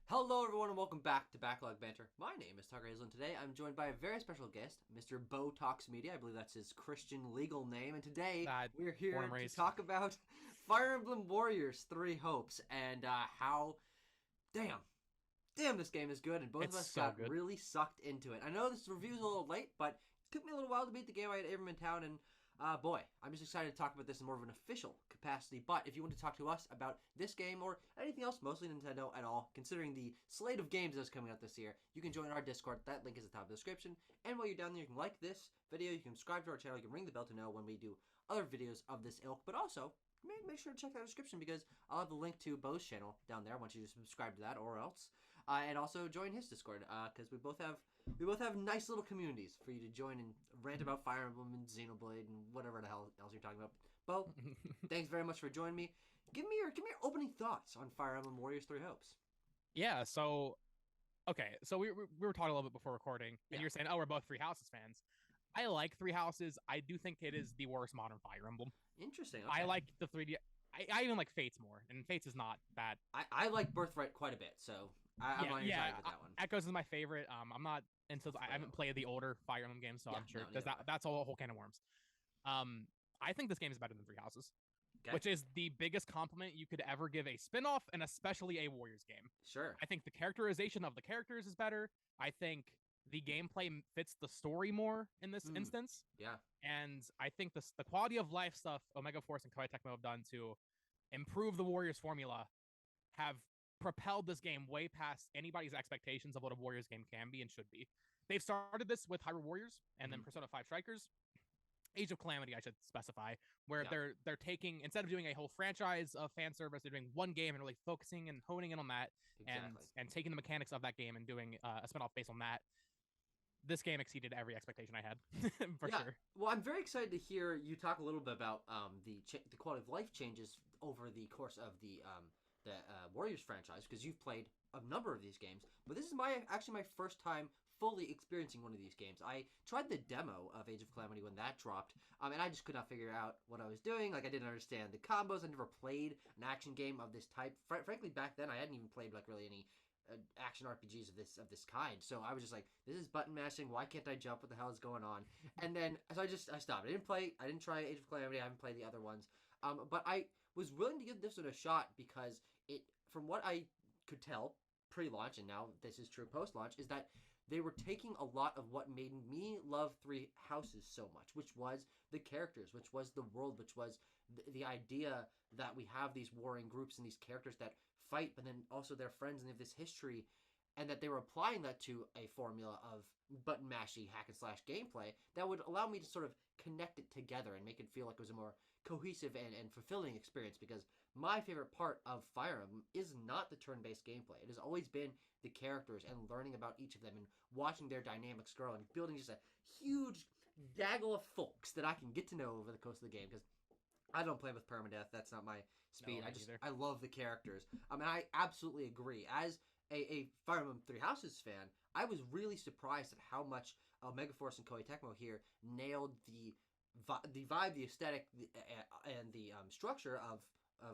Hello, everyone, and welcome back to Backlog Banter. My name is Tucker Hazelton. Today, I'm joined by a very special guest, Mr. Bo Talks Media. I believe that's his Christian legal name. And today, we're Born here and to raised. talk about Fire Emblem Warriors: Three Hopes and how, damn, this game is good. And both of It's us so got good. really sucked into it. I know this review's a little late, but it took me a little while to beat the game. I had Abram in town, and boy, I'm just excited to talk about this in more of an official capacity. But if you want to talk to us about this game or anything else, mostly Nintendo at all, considering the slate of games that's coming out this year, you can join our Discord. That link is at the top of the description. And while you're down there, you can like this video, you can subscribe to our channel, you can ring the bell to know when we do other videos of this ilk. But also, make sure to check that description because I'll have the link to Bo's channel down there once you just subscribe to that or else. And also join his Discord because we both have nice little communities for you to join and rant about Fire Emblem and Xenoblade and whatever the hell else you're talking about. Bo, thanks very much for joining me. Give me your opening thoughts on Fire Emblem Warriors: Three Hopes. Yeah, so okay, so we were talking a little bit before recording, Yeah, and you're saying, "Oh, we're both Three Houses fans." I like Three Houses. I do think it is the worst modern Fire Emblem. interesting. I Okay, like the 3D. I even like Fates more, and Fates is not that. I like Birthright quite a bit, so I'm Yeah, on your yeah. side with that one. Echoes is my favorite. I'm not until Let's I play haven't over. played the older Fire Emblem games, so Yeah, I'm no, sure neither have that's a whole can of worms. Um, I think this game is better than Three Houses, I. Okay, which is the biggest compliment you could ever give a spin-off and especially a Warriors game. sure. I think the characterization of the characters is better. I think the gameplay fits the story more in this Hmm. instance. Yeah. And I think the quality of life stuff Omega Force and Koei Tecmo have done to improve the Warriors formula have propelled this game way past anybody's expectations of what a Warriors game can be and should be. They've started this with Hyrule Warriors and then Mm-hmm. Persona 5 Strikers, Age of Calamity, I should specify, where Yeah. they're taking instead of doing a whole franchise of fan service, they're doing one game and really focusing and honing in on that, and Exactly. and taking the mechanics of that game and doing a spinoff based on that. This game exceeded every expectation I had for Yeah. sure. Well, I'm very excited to hear you talk a little bit about the quality of life changes over the course of the Warriors franchise because you've played a number of these games, but this is my first time fully experiencing one of these games. I tried the demo of Age of Calamity when that dropped, and I just could not figure out what I was doing. Like I didn't understand the combos. I never played an action game of this type. Frankly, back then I hadn't even played like really any action RPGs of this kind. So I was just like, this is button mashing. Why can't I jump? What the hell is going on? And then so I stopped. I didn't try Age of Calamity. I haven't played the other ones. But I was willing to give this one a shot because it, from what I could tell pre-launch, and now this is true post-launch, is that they were taking a lot of what made me love Three Houses so much, which was the characters, which was the world, which was the idea that we have these warring groups and these characters that fight, but then also their friends and they have this history, and that they were applying that to a formula of button mashy hack and slash gameplay that would allow me to sort of connect it together and make it feel like it was a more cohesive and fulfilling experience because my favorite part of Fire Emblem is not the turn-based gameplay. It has always been the characters and learning about each of them and watching their dynamics grow and building just a huge gaggle of folks that I can get to know over the course of the game because I don't play with permadeath. That's not my No, speed. me neither. I love the characters. I mean, I absolutely agree. As a Fire Emblem Three Houses fan, I was really surprised at how much Omega Force and Koei Tecmo here nailed the vibe, the aesthetic, and the structure of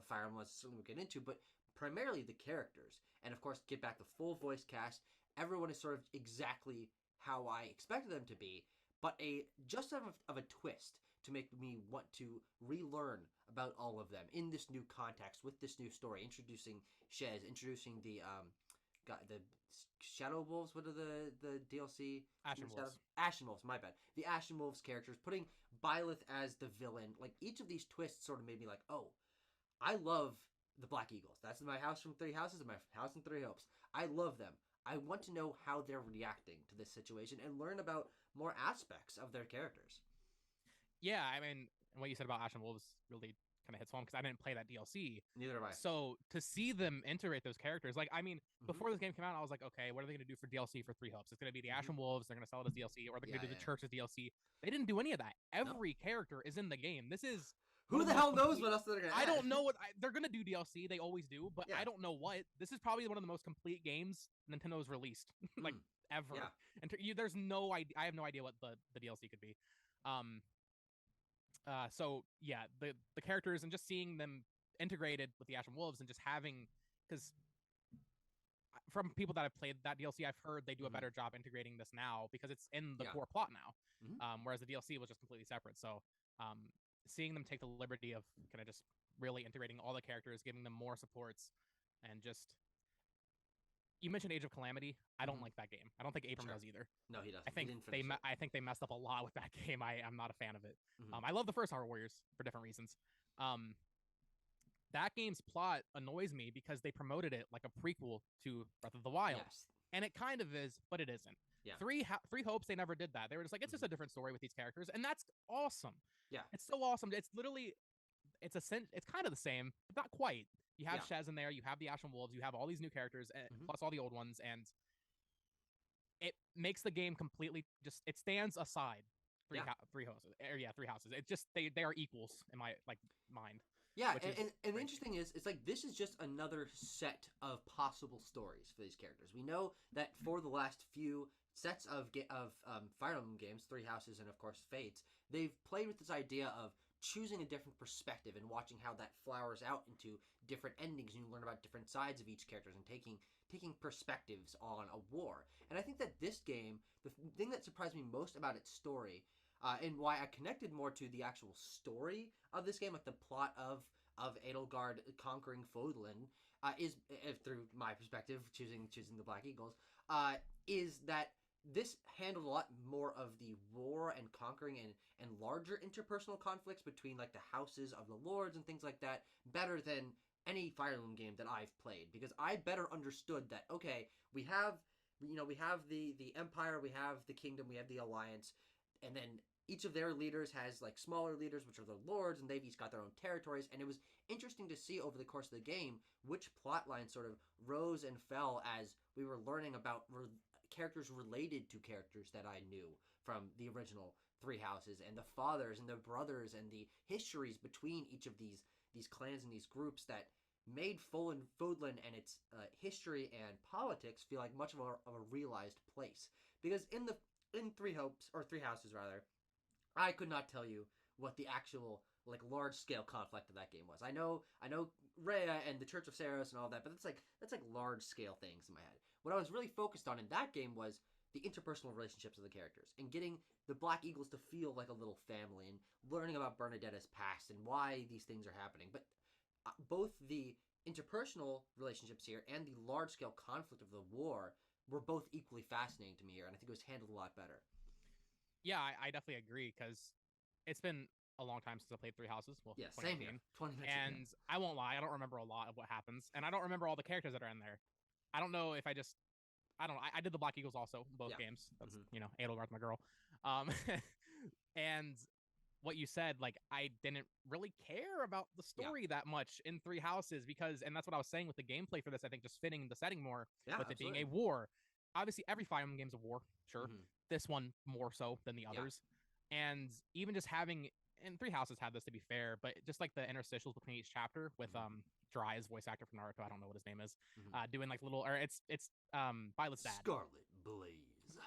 Fire Emblem. That's something we'll get into, but primarily the characters, and of course, get back the full voice cast. Everyone is sort of exactly how I expected them to be, but a just of a twist to make me want to relearn about all of them in this new context with this new story, introducing Shez, introducing the Shadow Wolves. What are the DLC? Ashen Wolves. Ashen Wolves. My bad. The Ashen Wolves characters, putting Byleth as the villain. Like each of these twists sort of made me like, oh, I love the Black Eagles. That's my house from Three Houses and my house in Three Hopes. I love them. I want to know how they're reacting to this situation and learn about more aspects of their characters. Yeah, I mean, what you said about Ashen Wolves really kind of hits home because I didn't play that DLC. Neither have I. So to see them integrate those characters, like I mean, Mm-hmm. before this game came out, I was like, okay, what are they going to do for DLC for Three Hopes? It's going to be the Mm-hmm. Ashen Wolves. They're going to sell it as DLC, or they're Yeah, going to do the yeah. Church as DLC. They didn't do any of that. No. Every character is in the game. This is one Who of the the most hell knows complete. what else they're gonna I add? don't know what they're going to do DLC. They always do, but Yeah. I don't know what. This is probably one of the most complete games Nintendo's released, like Mm. ever. Yeah. And there's no idea. I have no idea what the DLC could be. Um, so yeah, the characters and just seeing them integrated with the Ashen Wolves and just having because from people that have played that DLC, I've heard they do a Mhm. better job integrating this now because it's in the Yeah. core plot now. Mhm. Whereas the DLC was just completely separate. So seeing them take the liberty of kind of just really integrating all the characters, giving them more supports, and just you mentioned Age of Calamity. I don't Mhm. like that game. I don't think Abram Sure. does either. No, he doesn't. I He think didn't finish it. I think they messed up a lot with that game. I'm not a fan of it. Mhm. I love the first Hyrule Warriors for different reasons. Um, that game's plot annoys me because they promoted it like a prequel to Breath of the Wild, Yes. and it kind of is, but it isn't. Yeah. Three Hopes, they never did that. They were just like, it's just a different story with these characters, and that's awesome. Yeah. It's so awesome. It's literally, it's kind of the same, but not quite. You have Yeah. Shez in there, you have the Ashen Wolves, you have all these new characters, Mhm. plus all the old ones, and it makes the game completely just. It stands aside Yeah. three houses. Three houses. It just they are equals in my mind. Yeah, Which is and the crazy. interesting is, it's like this is just another set of possible stories for these characters. We know that for the last few sets of Fire Emblem games, Three Houses and of course Fates, they've played with this idea of choosing a different perspective and watching how that flowers out into different endings, and you learn about different sides of each character and taking perspectives on a war. And I think that this game, the thing that surprised me most about its story, and why I connected more to the actual story of this game, like the plot of Edelgard conquering Fodlan, is through my perspective, choosing the Black Eagles, is that this handled a lot more of the war and conquering and larger interpersonal conflicts between like the houses of the lords and things like that better than any Fire Emblem game that I've played, because I better understood that, okay, we have the Empire, we have the Kingdom, we have the Alliance, and then each of their leaders has like smaller leaders, which are the lords, and they've each got their own territories. And it was interesting to see over the course of the game which plot lines sort of rose and fell as we were learning about characters related to characters that I knew from the original Three Houses, and the fathers and the brothers and the histories between each of these clans and these groups that made Fodlan and its history and politics feel like much of a realized place. Because in Three Houses rather, I could not tell you what the actual like large scale conflict of that game was. I know Rhea and the Church of Saros and all that, but that's like large scale things in my head. What I was really focused on in that game was the interpersonal relationships of the characters and getting the Black Eagles to feel like a little family and learning about Bernadetta's past and why these things are happening. But both the interpersonal relationships here and the large scale conflict of the war were both equally fascinating to me here, and I think it was handled a lot better. Yeah, I definitely agree because it's been a long time since I played Three Houses. Well, Yeah, same here. 2019. And I won't lie, I don't remember a lot of what happens, and I don't remember all the characters that are in there. I don't know if I don't know. I did the Black Eagles also, both games. That's Edelgard's my girl. And what you said, like I didn't really care about the story that much in Three Houses because, and that's what I was saying with the gameplay for this. I think just fitting the setting more with it being a war. Obviously, every Fire Emblem game's a war, sure. This one more so than the others, and even just having, and Three Houses had this to be fair, but just like the interstitials between each chapter with Dry's voice actor from Naruto, I don't know what his name is, doing like little, or it's Violet's dad, Scarlet Blaze.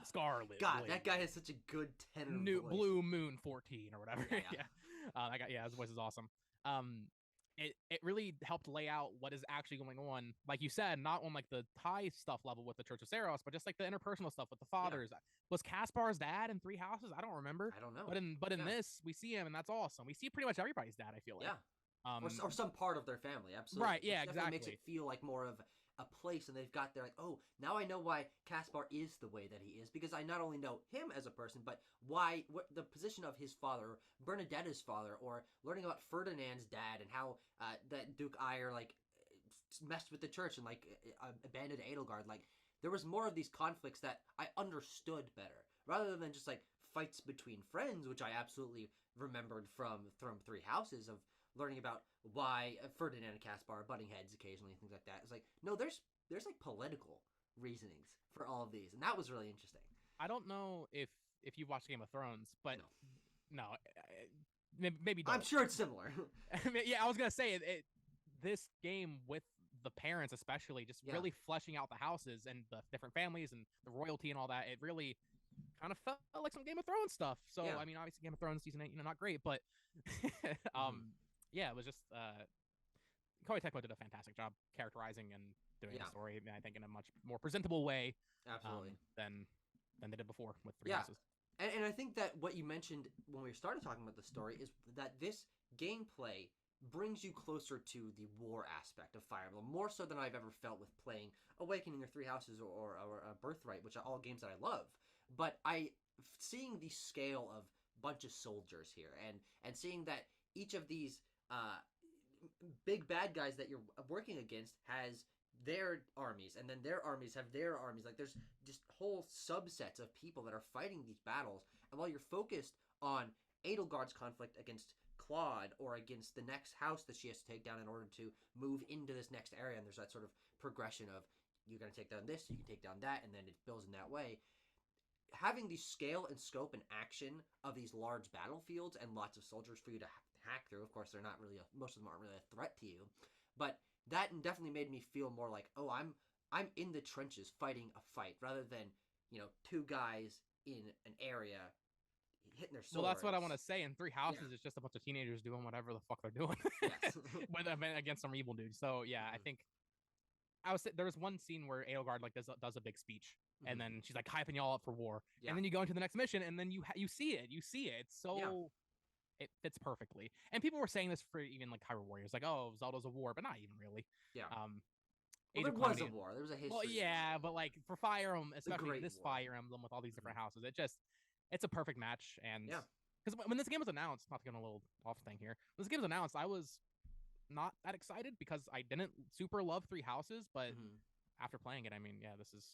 Scarlet. God, Blaze. that guy has such a good tenor voice. Blue Moon 14 or whatever. Yeah. That guy, his voice is awesome. It really helped lay out what is actually going on, like you said, not on like the tie stuff level with the Church of Saros, but just like the interpersonal stuff with the fathers. Was Caspar's dad in Three Houses? I don't remember. I don't know. But in this, we see him, and that's awesome. We see pretty much everybody's dad, I feel like. Yeah. Or some part of their family, absolutely. Right, yeah, Which exactly. Makes it feel like more of a place, and they've got, they're like, oh, now I know why Caspar is the way that he is, because I not only know him as a person, but what the position of his father, Bernadetta's father, or learning about Ferdinand's dad, and how that Duke Ire, like, messed with the church and, like, abandoned Edelgard. Like, there was more of these conflicts that I understood better, rather than just, like, fights between friends, which I absolutely remembered from Three Houses, of learning about why Ferdinand and Caspar are butting heads occasionally and things like that. It's like, no, there's like political reasonings for all of these, and that was really interesting. I don't know if you've watched Game of Thrones, but no, maybe don't. I'm sure it's similar. Yeah, I was gonna say this game with the parents especially, just really fleshing out the houses and the different families and the royalty and all that. It really kind of felt like some Game of Thrones stuff. So I mean, obviously Game of Thrones season 8, not great, but yeah, it was just Koei Tecmo did a fantastic job characterizing and doing the Yeah, story. I think in a much more presentable way absolutely. than they did before with Three Yeah, Houses. and I think that what you mentioned when we started talking about the story is that this gameplay brings you closer to the war aspect of Fire Emblem, more so than I've ever felt with playing Awakening or Three Houses or Birthright, which are all games that I love. But seeing the scale of bunch of soldiers here, and seeing that each of these big bad guys that you're working against has their armies, and then their armies have their armies. Like there's just whole subsets of people that are fighting these battles, and while you're focused on Edelgard's conflict against Claude or against the next house that she has to take down in order to move into this next area, and there's that sort of progression of you're going to take down this, you can take down that, and then it builds in that way. Having the scale and scope and action of these large battlefields and lots of soldiers for you to hack through. Of course, they're not really most of them aren't really a threat to you, but that definitely made me feel more like, oh, I'm in the trenches fighting a fight rather than two guys in an area hitting their swords. Well, that's what I want to say. In Three Houses, it's just a bunch of teenagers doing whatever the fuck they're doing. Yes. Against some evil dudes. So yeah, I think there was one scene where Edelgard like does a big speech, and then she's like hyping y'all up for war, and then you go into the next mission, and then you see it. It's so it fits perfectly. And people were saying this for even like Hyrule Warriors, like, oh, Zelda's a war, but not even really. Yeah. Age there of was Calamity, a war. There was a history. well, yeah, but like for Fire Emblem, especially this war. Fire Emblem with all these different houses, it's a perfect match. And yeah, because when this game was announced, not to get a little off thing here, when this game was announced, I was not that excited because I didn't super love Three Houses, but after playing it, I mean, yeah, this is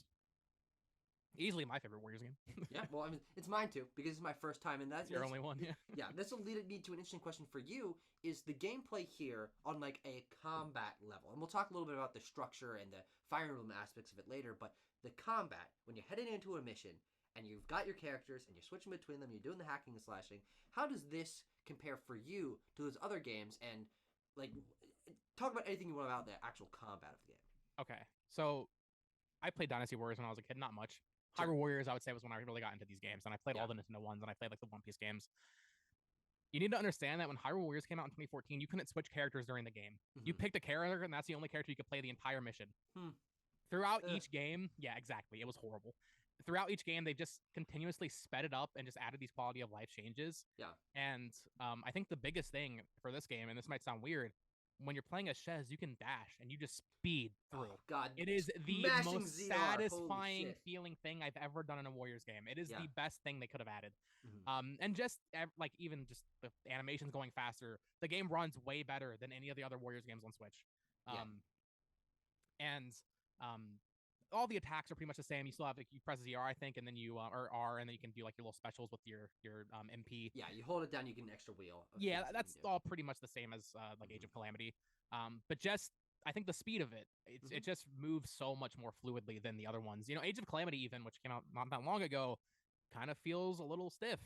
easily my favorite Warriors game. Yeah, well, I mean, it's mine too because it's my first time, and that's your only one. Yeah. Yeah, this will lead me to an interesting question for you: is the gameplay here on like a combat level? And we'll talk a little bit about the structure and the Fire Emblem aspects of it later. But the combat, when you're heading into a mission and you've got your characters and you're switching between them, you're doing the hacking and slashing. How does this compare for you to those other games? And like, talk about anything you want about the actual combat of the game. Okay, so I played Dynasty Warriors when I was a kid, not much. Hyrule Warriors, I would say, was when I really got into these games, and I played all the Nintendo ones, and I played like the One Piece games. You need to understand that when Hyrule Warriors came out in 2014, you couldn't switch characters during the game. You picked a character, and that's the only character you could play the entire mission. Throughout each game, yeah, exactly, it was horrible. Throughout each game, they just continuously sped it up and just added these quality of life changes. Yeah. And I think the biggest thing for this game, and this might sound weird, when you're playing as Shez, you can dash and you just speed through. Oh, God. It is the most ZR. satisfying feeling thing I've ever done in a Warriors game. It is the best thing they could have added. And just like even just the animations going faster, the game runs way better than any of the other Warriors games on Switch. And all the attacks are pretty much the same. You still have like, you press ZR, I think, and then you or R, and then you can do like your little specials with your MP. Yeah, you hold it down, you get an extra wheel. Yeah, that's all pretty much the same as like Age of Calamity. But just I think the speed of it, it just moves so much more fluidly than the other ones. You know, Age of Calamity, even, which came out not that long ago, kind of feels a little stiff.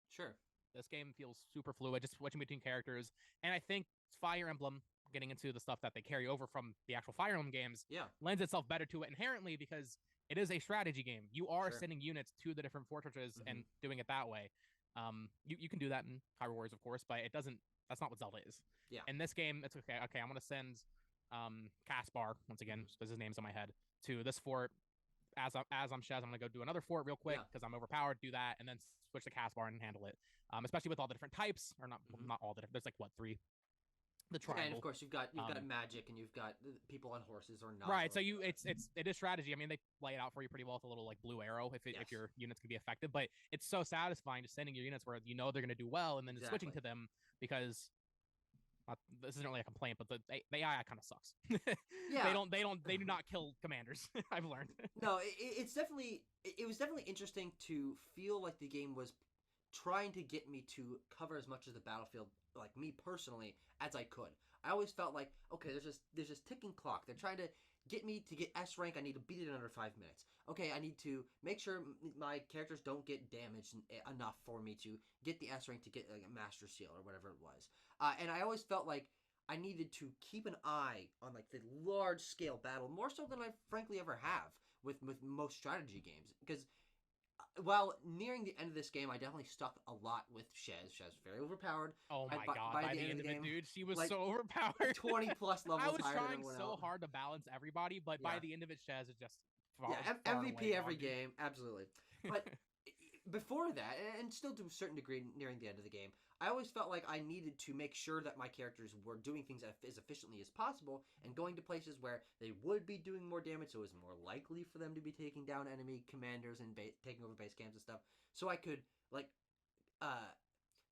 Sure. This game feels super fluid, just switching between characters. And I think Fire Emblem, getting into the stuff that they carry over from the actual Fire Emblem games, lends itself better to it inherently because it is a strategy game. You are sending units to the different fortresses and doing it that way. You can do that in Hyrule Warriors, of course, but it doesn't. That's not what Zelda is. Yeah. In this game, it's okay. Okay, I'm gonna send Caspar, once again, because his name's on my head, to this fort. As I'm Shez, I'm gonna go do another fort real quick because I'm overpowered. Do that, and then switch to Caspar and handle it. Especially with all the different types, or not all the different. There's like what, 3? The triangle. And of course you've got magic, and you've got people on horses or not. Right. So it is strategy. I mean, they lay it out for you pretty well with a little like blue arrow if your units can be effective. But it's so satisfying just sending your units where you know they're going to do well, and then just switching to them because this isn't really a complaint, but the AI kind of sucks. They do not kill commanders. I've learned. No, it was definitely interesting to feel like the game was trying to get me to cover as much of the battlefield, like me personally, as I could. I always felt like, okay, there's this ticking clock. They're trying to get me to get S rank. I need to beat it in under 5 minutes. Okay, I need to make sure my characters don't get damaged enough for me to get the S rank to get like a Master Seal or whatever it was. And I always felt like I needed to keep an eye on like the large scale battle, more so than I frankly ever have with most strategy games, because while nearing the end of this game, I definitely stuck a lot with Shez. Shez was very overpowered. Oh my god! By the end of it, dude, she was like, so overpowered. 20 plus I levels was higher than trying everyone so else. hard to balance everybody, but by the end of it, Shez is just Yeah, far MVP away every gone, game, absolutely. But before that, and still to a certain degree nearing the end of the game, I always felt like I needed to make sure that my characters were doing things as efficiently as possible and going to places where they would be doing more damage, so it was more likely for them to be taking down enemy commanders and taking over base camps and stuff. So I could like,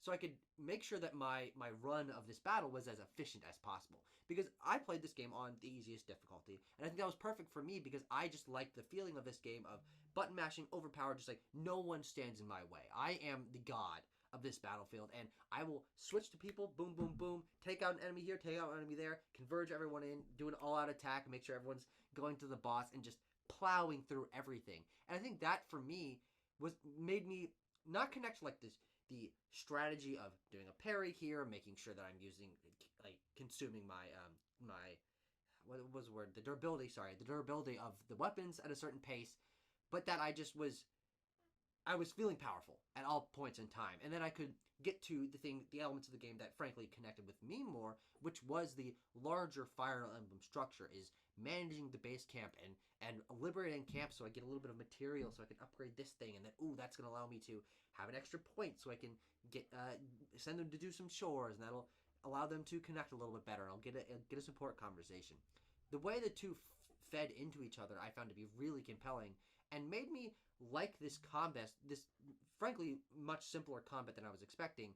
so I could make sure that my run of this battle was as efficient as possible. Because I played this game on the easiest difficulty, and I think that was perfect for me because I just liked the feeling of this game of button mashing, overpowered, just like no one stands in my way. I am the god of this battlefield, and I will switch to people, boom, boom, boom, take out an enemy here, take out an enemy there, converge everyone in, do an all-out attack, and make sure everyone's going to the boss and just plowing through everything. And I think that for me made me not connect like the strategy of doing a parry here, making sure that I'm using like consuming my what was the word, the durability of the weapons at a certain pace, but that I was feeling powerful at all points in time, and then I could get to the elements of the game that frankly connected with me more, which was the larger Fire Emblem structure, is managing the base camp and liberating camps so I get a little bit of material so I can upgrade this thing, and then that's going to allow me to have an extra point so I can get send them to do some chores, and that'll allow them to connect a little bit better, and I'll get a support conversation. The way the two fed into each other I found to be really compelling and made me like this combat, this frankly much simpler combat than I was expecting,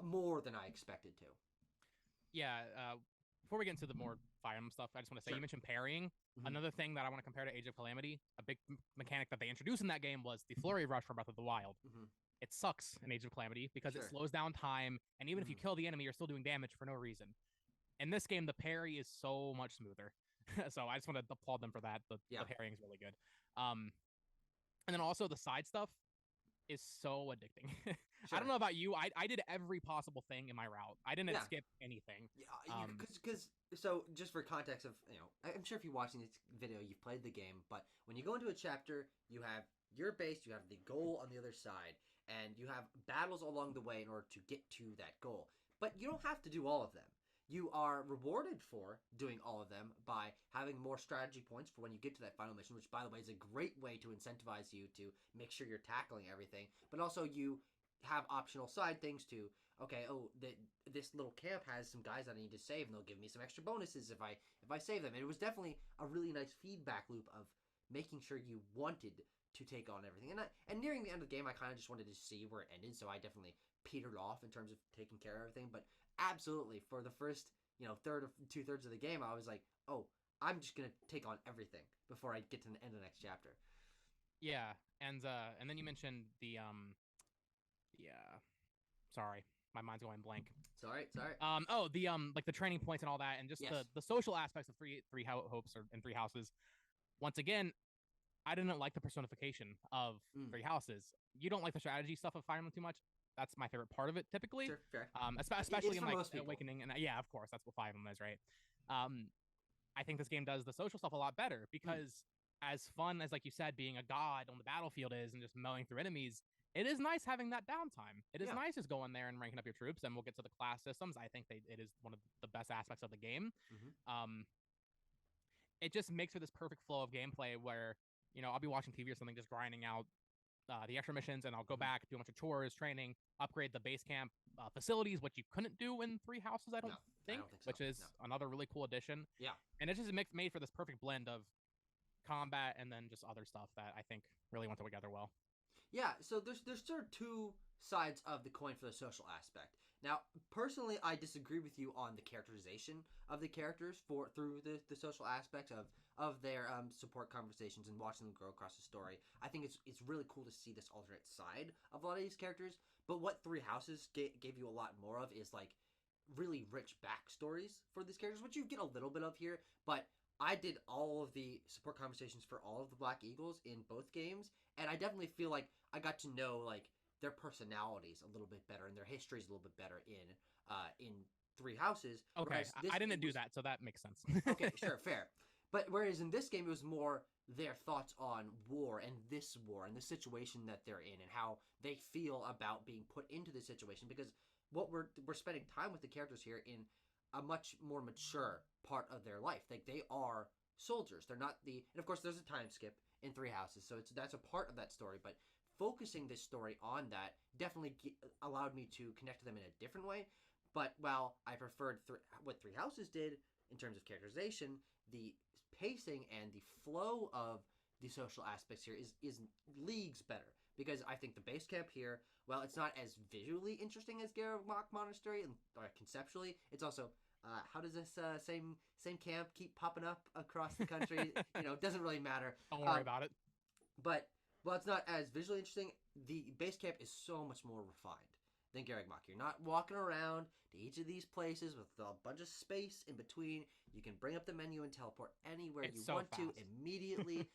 more than I expected to. Yeah, before we get into the more Fire Emblem stuff, I just want to say, you mentioned parrying. Mm-hmm. Another thing that I want to compare to Age of Calamity, a big mechanic that they introduced in that game was the Flurry Rush from Breath of the Wild. Mm-hmm. It sucks in Age of Calamity because it slows down time, and even if you kill the enemy, you're still doing damage for no reason. In this game, the parry is so much smoother. So I just want to applaud them for that. The parrying is really good. And then also the side stuff is so addicting. I don't know about you. I did every possible thing in my route. I didn't skip anything. Because so just for context of, I'm sure if you're watching this video, you've played the game, but when you go into a chapter, you have your base, you have the goal on the other side, and you have battles along the way in order to get to that goal. But you don't have to do all of them. You are rewarded for doing all of them by having more strategy points for when you get to that final mission, which, by the way, is a great way to incentivize you to make sure you're tackling everything. But also, you have optional side things to, this little camp has some guys that I need to save, and they'll give me some extra bonuses if I save them. And it was definitely a really nice feedback loop of making sure you wanted to take on everything. And nearing the end of the game, I kind of just wanted to see where it ended, so I definitely petered off in terms of taking care of everything. But absolutely, for the first, third or 2/3 of the game, I was like, I'm just gonna take on everything before I get to the end of the next chapter. Yeah, and then you mentioned sorry, my mind's going blank. Sorry. Like the training points and all that, and just the social aspects of three hopes and three houses. Once again, I didn't like the personification of three houses. You don't like the strategy stuff of Fire Emblem too much. That's my favorite part of it, typically. Sure, fair. Especially in like Awakening, and of course, that's what Fire Emblem is, right? I think this game does the social stuff a lot better because, as fun as, like you said, being a god on the battlefield is and just mowing through enemies, it is nice having that downtime. It is nice just going there and ranking up your troops, and we'll get to the class systems. I think it is one of the best aspects of the game. Mm-hmm. It just makes for this perfect flow of gameplay where, I'll be watching TV or something, just grinding out the extra missions, and I'll go back, do a bunch of chores, training, upgrade the base camp facilities, which you couldn't do in Three Houses, I don't think so. Which is another really cool addition. Yeah. And it just made for this perfect blend of combat and then just other stuff that I think really went together well. Yeah, so there's sort of two sides of the coin for the social aspect. Now, personally, I disagree with you on the characterization of the characters through the social aspects of their support conversations and watching them grow across the story. I think it's really cool to see this alternate side of a lot of these characters. But what Three Houses gave you a lot more of is like really rich backstories for these characters, which you get a little bit of here. But I did all of the support conversations for all of the Black Eagles in both games, and I definitely feel like I got to know like their personalities a little bit better and their histories a little bit better in Three Houses. Okay, I didn't do that, so that makes sense. Okay, sure, fair. But whereas in this game, it was more their thoughts on war and the situation that they're in and how they feel about being put into this situation. Because what we're spending time with the characters here in a much more mature part of their life. Like they are soldiers. They're not and of course there's a time skip in Three Houses, so that's a part of that story. But focusing this story on that definitely allowed me to connect to them in a different way. But while I preferred what Three Houses did in terms of characterization, the pacing and the flow of the social aspects here is leagues better. Because I think the base camp here, well, it's not as visually interesting as Garreg-Mach Monastery, and conceptually, it's also how does this same camp keep popping up across the country? It doesn't really matter. Don't worry about it. But while it's not as visually interesting, the base camp is so much more refined than Garreg-Mach. You're not walking around to each of these places with a bunch of space in between. You can bring up the menu and teleport anywhere you want to immediately.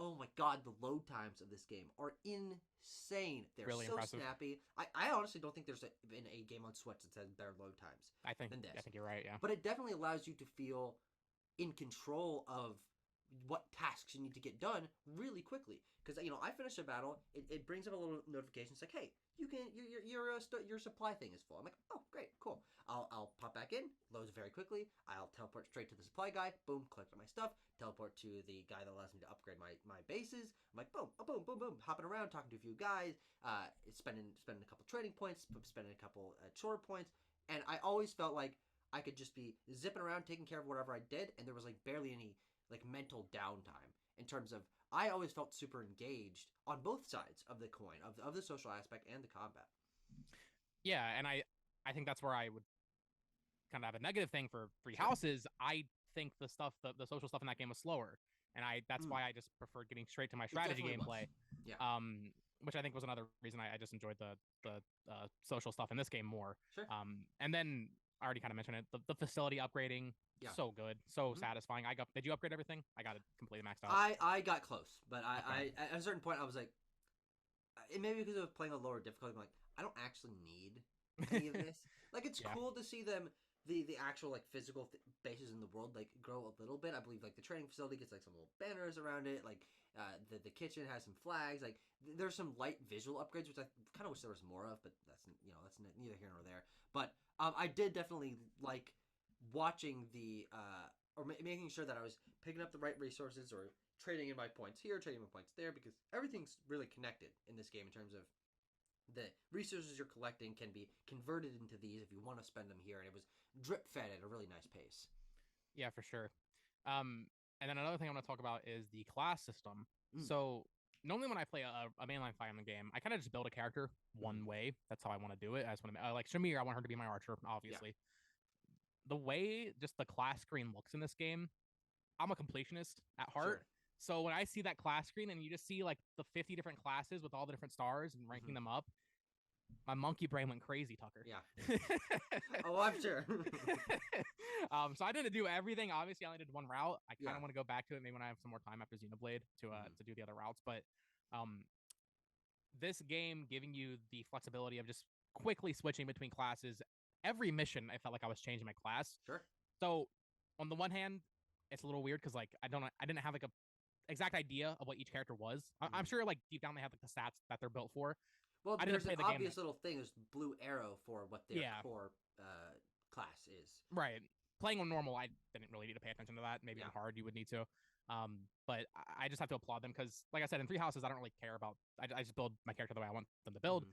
Oh my god, the load times of this game are insane. They're really so impressive. Snappy. I honestly don't think there's been a game on Switch that says better load times than this. I think you're right, yeah. But it definitely allows you to feel in control of what tasks you need to get done really quickly. Because I finish a battle, it brings up a little notification. It's like, hey, your supply thing is full. I'm like, oh great, cool. I'll pop back in, loads very quickly. I'll teleport straight to the supply guy. Boom, collect my stuff. Teleport to the guy that allows me to upgrade my bases. I'm like, boom, boom, boom, boom, hopping around, talking to a few guys. Spending a couple trading points, spending a couple chore points, and I always felt like I could just be zipping around, taking care of whatever I did, and there was like barely any like mental downtime in terms of I always felt super engaged on both sides of the coin of the social aspect and the combat. Yeah, and I think that's where I would kind of have a negative thing for Three Houses. I think the social stuff in that game was slower, and that's why I just preferred getting straight to my strategy gameplay. Yeah. Which I think was another reason I just enjoyed the social stuff in this game more. Sure. And then I already kind of mentioned it. The facility upgrading, so good, so satisfying. Did you upgrade everything? I got it completely maxed out. I got close, but I at a certain point I was like, maybe because I was playing a lower difficulty, I'm like, I don't actually need any of this. Like it's cool to see them the actual like physical bases in the world like grow a little bit. I believe like the training facility gets like some little banners around it. Like the kitchen has some flags. Like there's some light visual upgrades, which I kind of wish there was more of, but that's neither here nor there. But I did definitely like watching making sure that I was picking up the right resources or trading in my points here, trading my points there, because everything's really connected in this game in terms of the resources you're collecting can be converted into these if you want to spend them here, and it was drip fed at a really nice pace. Yeah, for sure. And then another thing I want to talk about is the class system. So normally when I play a mainline Fire Emblem game, I kind of just build a character one way. That's how I want to do it. I just want to like Shamir. I want her to be my archer, obviously. Yeah. The way just the class screen looks in this game, I'm a completionist at heart. Sure. So when I see that class screen and you just see like the 50 different classes with all the different stars and ranking them up, my monkey brain went crazy, Tucker. Yeah. Oh, I'm sure. So I didn't do everything. Obviously, I only did one route. I kind of want to go back to it maybe when I have some more time after Xenoblade to do the other routes. But this game giving you the flexibility of just quickly switching between classes. Every mission, I felt like I was changing my class. Sure. So on the one hand, it's a little weird because like I didn't have like a exact idea of what each character was. I'm sure like deep down they have like the stats that they're built for. Well, there's an obvious little thing. There's blue arrow for what their core class is. Right. Playing on normal, I didn't really need to pay attention to that. Maybe on hard, you would need to. But I just have to applaud them because, like I said, in Three Houses, I don't really care about. I just build my character the way I want them to build.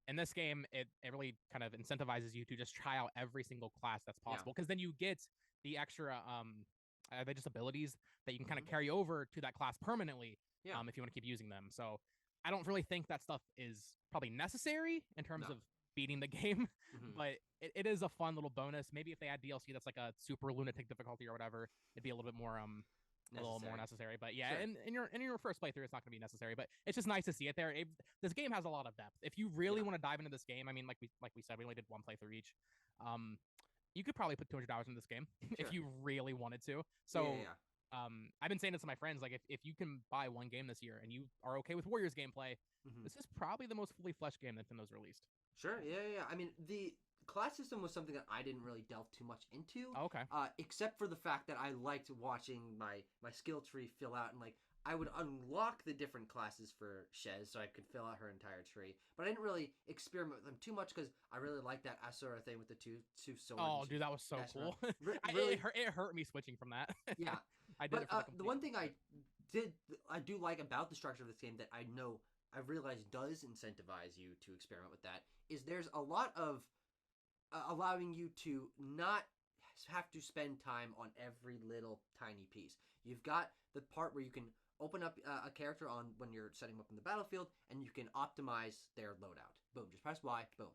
In this game, it really kind of incentivizes you to just try out every single class that's possible because then you get the extra they just abilities that you can kind of carry over to that class permanently if you want to keep using them. So I don't really think that stuff is probably necessary in terms of beating the game, but it is a fun little bonus. Maybe if they add DLC that's like a super lunatic difficulty or whatever, it'd be a little bit more a little more necessary. But yeah, sure. in your first playthrough, it's not going to be necessary. But it's just nice to see it there. This game has a lot of depth. If you really want to dive into this game, I mean, like we said, we only did one playthrough each. You could probably put 200 hours into this game if you really wanted to. So I've been saying this to my friends, like if you can buy one game this year and you are okay with Warriors gameplay, this is probably the most fully fleshed game that Nintendo's released. Sure, yeah. I mean, the class system was something that I didn't really delve too much into. Oh, okay. Except for the fact that I liked watching my skill tree fill out, and like I would unlock the different classes for Shez so I could fill out her entire tree. But I didn't really experiment with them too much because I really liked that Asura thing with the two swords. Oh, dude, that was so cool. Really, it hurt me switching from that. yeah. I did it for the one thing I do like about the structure of this game that I realize does incentivize you to experiment with that is there's a lot of allowing you to not have to spend time on every little tiny piece. You've got the part where you can open up a character on when you're setting them up in the battlefield, and you can optimize their loadout. Boom, just press Y, boom,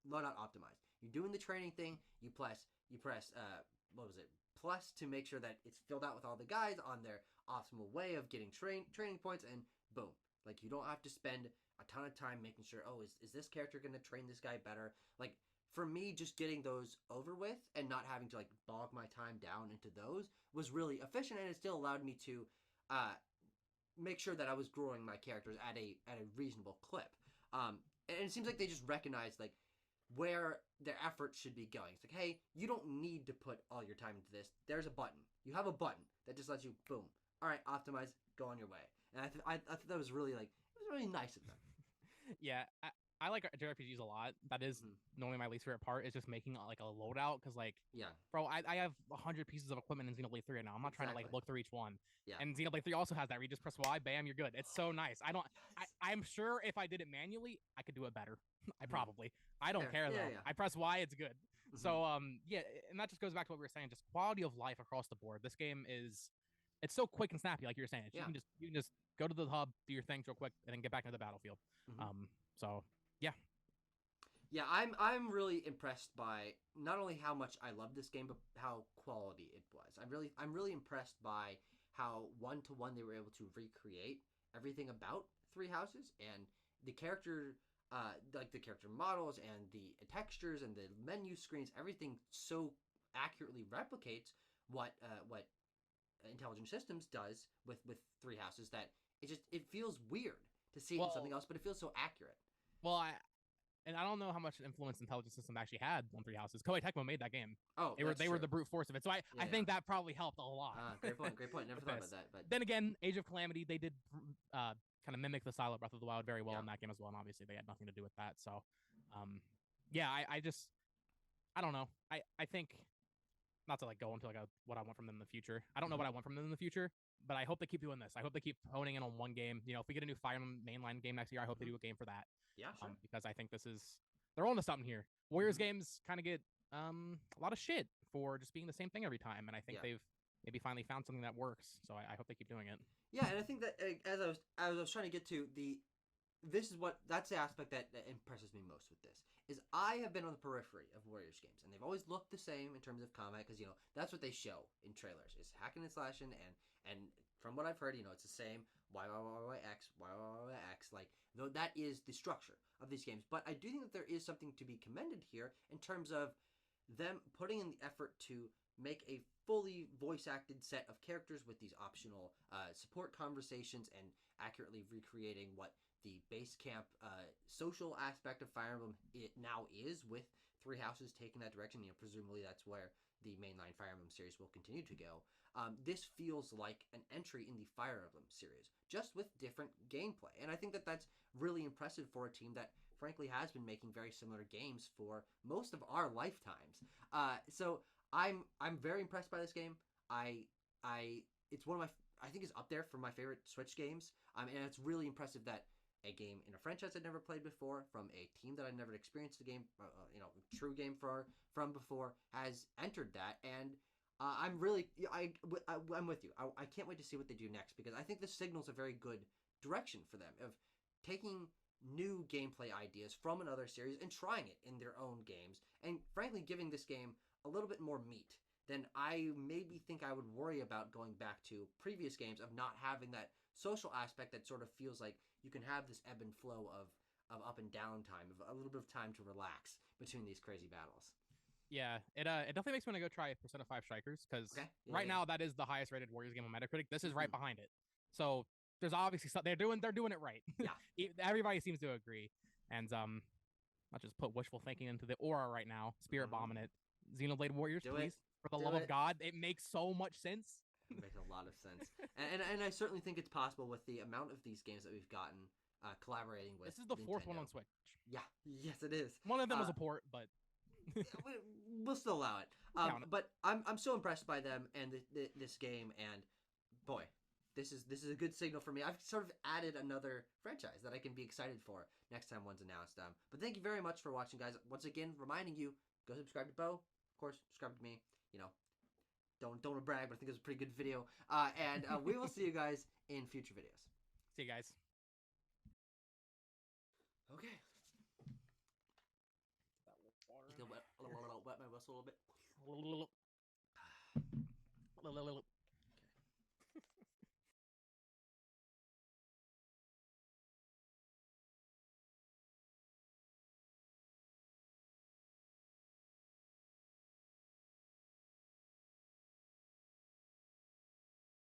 loadout optimized. You're doing the training thing. You press what was it? Plus to make sure that it's filled out with all the guys on their optimal way of getting training points, and boom, like you don't have to spend a ton of time making sure, oh, is this character going to train this guy better? Like, for me, just getting those over with and not having to like bog my time down into those was really efficient, and it still allowed me to make sure that I was growing my characters at a reasonable clip. And it seems like they just recognized like where their effort should be going. It's like, hey, you don't need to put all your time into this. There's a button. You have a button that just lets you boom. All right, optimize, go on your way. And I thought that was really like it was really nice of them. Yeah, I like JRPGs a lot. That is normally my least favorite part is just making like a loadout because like bro, I have 100 pieces of equipment in Xenoblade 3 right now. I'm not trying to like look through each one. Yeah. And Xenoblade 3 also has that where you just press Y, bam, you're good. It's so nice. I'm sure if I did it manually, I could do it better. I don't care though. I press Y, it's good. So yeah, and that just goes back to what we were saying, just quality of life across the board. This game it's so quick and snappy, like you were saying. You can just go to the hub, do your things real quick, and then get back into the battlefield. So yeah. Yeah, I'm really impressed by not only how much I love this game, but how quality it was. I'm really impressed by how one-to-one they were able to recreate everything about Three Houses and the character, like the character models and the textures and the menu screens. Everything so accurately replicates what Intelligent Systems does with Three Houses that it feels weird to see it in something else, but it feels so accurate. Well, I don't know how much influence Intelligent System actually had on Three Houses. Koei Tecmo made that game. Oh, they were the brute force of it. So I think that probably helped a lot. Great point. Never thought about that. But then again, Age of Calamity, they did kind of mimic the style of Breath of the Wild very well in that game as well. And obviously, they had nothing to do with that. So, yeah, I don't know. I think not to like go into like what I want from them in the future. I don't know what I want from them in the future, but I hope they keep doing this. I hope they keep honing in on one game. You know, if we get a new Fire Emblem mainline game next year, I hope they do a game for that. Yeah, sure. Because I think they're on to something here. Warriors games kind of get a lot of shit for just being the same thing every time, and I think they've maybe finally found something that works. So I hope they keep doing it. Yeah, and I think that as I was trying to get to that's the aspect that impresses me most with this is I have been on the periphery of Warriors games, and they've always looked the same in terms of combat because that's what they show in trailers is hacking and slashing, and from what I've heard, it's the same YYYX, like though that is the structure of these games. But I do think that there is something to be commended here in terms of them putting in the effort to make a fully voice-acted set of characters with these optional support conversations and accurately recreating what the base camp social aspect of Fire Emblem it now is, with Three Houses taking that direction. Presumably that's where the mainline Fire Emblem series will continue to go. This feels like an entry in the Fire Emblem series, just with different gameplay. And I think that that's really impressive for a team that, frankly, has been making very similar games for most of our lifetimes. So I'm very impressed by this game. It's one of I think it's up there for my favorite Switch games. And it's really impressive that a game in a franchise I'd never played before, from a team that I'd never experienced a game, true game from before, has entered that. And I'm with you. I can't wait to see what they do next, because I think this signals a very good direction for them of taking new gameplay ideas from another series and trying it in their own games, and frankly giving this game a little bit more meat than I maybe think I would worry about going back to previous games, of not having that social aspect that sort of feels like you can have this ebb and flow of up and down time, of a little bit of time to relax between these crazy battles. Yeah, it definitely makes me want to go try Persona 5 Strikers, because now that is the highest rated Warriors game on Metacritic. This is right behind it. So there's obviously they're doing it right. Yeah. Everybody seems to agree. And I'll just put wishful thinking into the aura right now. Spirit Mhm. bombing it. Xenoblade Warriors, Do please. it. For the Do love it. of God. It makes so much sense. It makes a lot of sense, and I certainly think it's possible with the amount of these games that we've gotten collaborating with. This is the fourth one Nintendo. on Switch. Yeah, yes, it is. One of them was a port, but We'll still allow it. count it. But I'm so impressed by them and this game, and boy, this is a good signal for me. I've sort of added another franchise that I can be excited for next time one's announced. But thank you very much for watching, guys. Once again, reminding you, go subscribe to Bo. Of course, subscribe to me. You know, don't brag, but I think it was a pretty good video. And we will see you guys in future videos. See you guys. Okay. Wet my whistle a little bit.